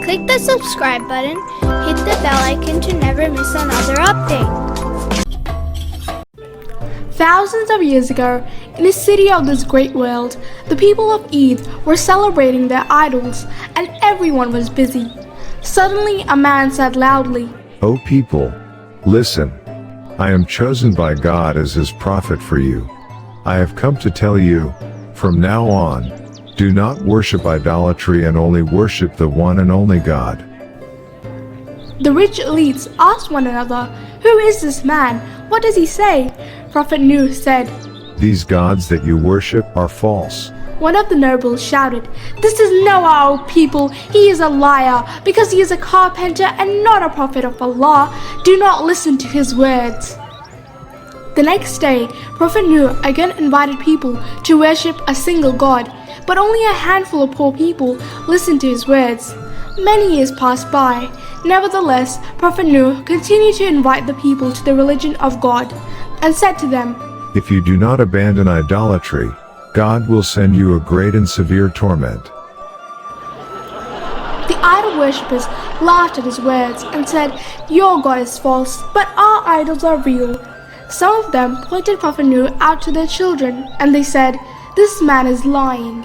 Click the subscribe button, hit the bell icon to never miss another update. Thousands of years ago, in a city of this great world, the people of Eid were celebrating their idols, and everyone was busy. Suddenly, a man said loudly, "O people, listen. I am chosen by God as his prophet for you. I have come to tell you, from now on, do not worship idolatry and only worship the one and only God." The rich elites asked one another, "Who is this man? What does he say?" Prophet Nuh said, "These gods that you worship are false." One of the nobles shouted, "This is Noah, O people! He is a liar, because he is a carpenter and not a prophet of Allah. Do not listen to his words." The next day, Prophet Nuh again invited people to worship a single God, but only a handful of poor people listened to his words. Many years passed by. Nevertheless, Prophet Nuh continued to invite the people to the religion of God, and said to them, "If you do not abandon idolatry, God will send you a great and severe torment." The idol worshippers laughed at his words and said, "Your God is false, but our idols are real." Some of them pointed Prophet Nuh out to their children, and they said, "This man is lying."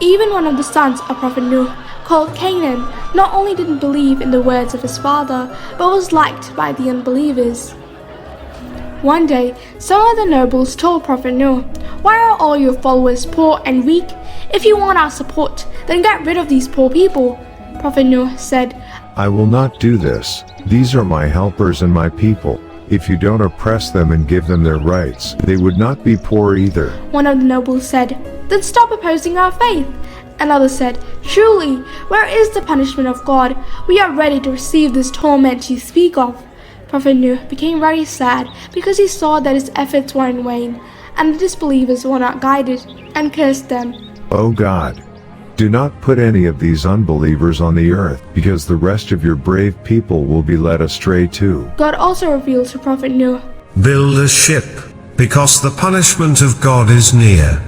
Even one of the sons of Prophet Nuh, called Canaan, not only didn't believe in the words of his father, but was liked by the unbelievers. One day, some of the nobles told Prophet Nuh, "Why are all your followers poor and weak? If you want our support, then get rid of these poor people." Prophet Nuh said, "I will not do this. These are my helpers and my people. If you don't oppress them and give them their rights, they would not be poor either." One of the nobles said, "Then stop opposing our faith." Another said, "Truly, where is the punishment of God? We are ready to receive this torment you speak of." Prophet Nuh became very sad because he saw that his efforts were in vain, and the disbelievers were not guided, and cursed them. "O God, do not put any of these unbelievers on the earth, because the rest of your brave people will be led astray too." God also revealed to Prophet Nuh, "Build a ship, because the punishment of God is near."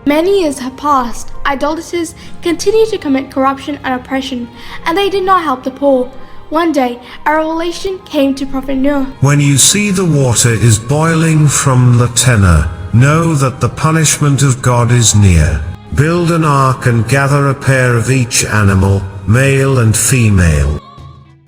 Many years have passed. Idolaters continued to commit corruption and oppression, and they did not help the poor. One day, a revelation came to Prophet Nuh. "When you see the water is boiling from the Tenor, know that the punishment of God is near. Build an ark and gather a pair of each animal, male and female."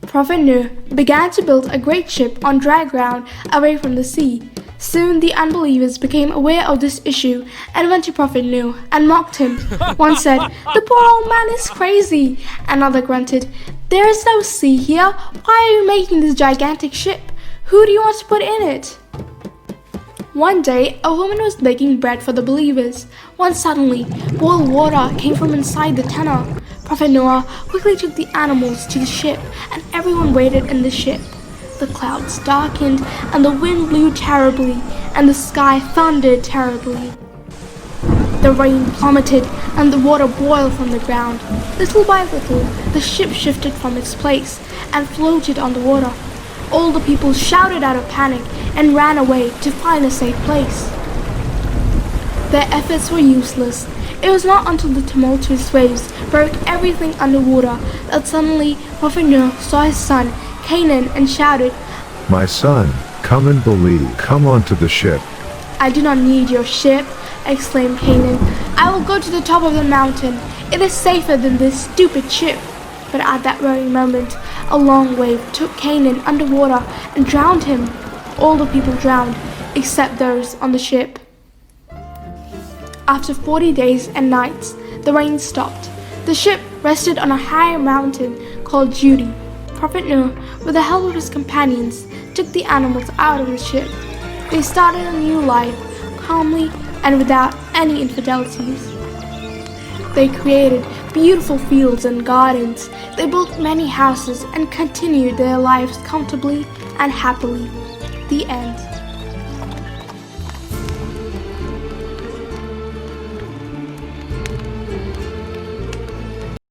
Prophet Nuh began to build a great ship on dry ground away from the sea. Soon the unbelievers became aware of this issue and went to Prophet Nuh and mocked him. One said, "The poor old man is crazy." Another grunted, "There is no sea here. Why are you making this gigantic ship? Who do you want to put in it?" One day, a woman was baking bread for the believers, when suddenly boiled water came from inside the Tenor. Prophet Noah quickly took the animals to the ship, and everyone waited in the ship. The clouds darkened, and the wind blew terribly, and the sky thundered terribly. The rain plummeted, and the water boiled from the ground. Little by little, the ship shifted from its place and floated on the water. All the people shouted out of panic and ran away to find a safe place. Their efforts were useless. It was not until the tumultuous waves broke everything underwater that suddenly Prophet Nuh saw his son Canaan and shouted, "My son, come and believe. Come onto the ship." "I do not need your ship," exclaimed Canaan. "I will go to the top of the mountain. It is safer than this stupid ship." But at that very moment, a long wave took Canaan underwater and drowned him. All the people drowned, except those on the ship. After 40 days and nights, the rain stopped. The ship rested on a high mountain called Judy. Prophet Nuh, with the help of his companions, took the animals out of the ship. They started a new life, calmly and without any infidelities. They created beautiful fields and gardens. They built many houses and continued their lives comfortably and happily. The end.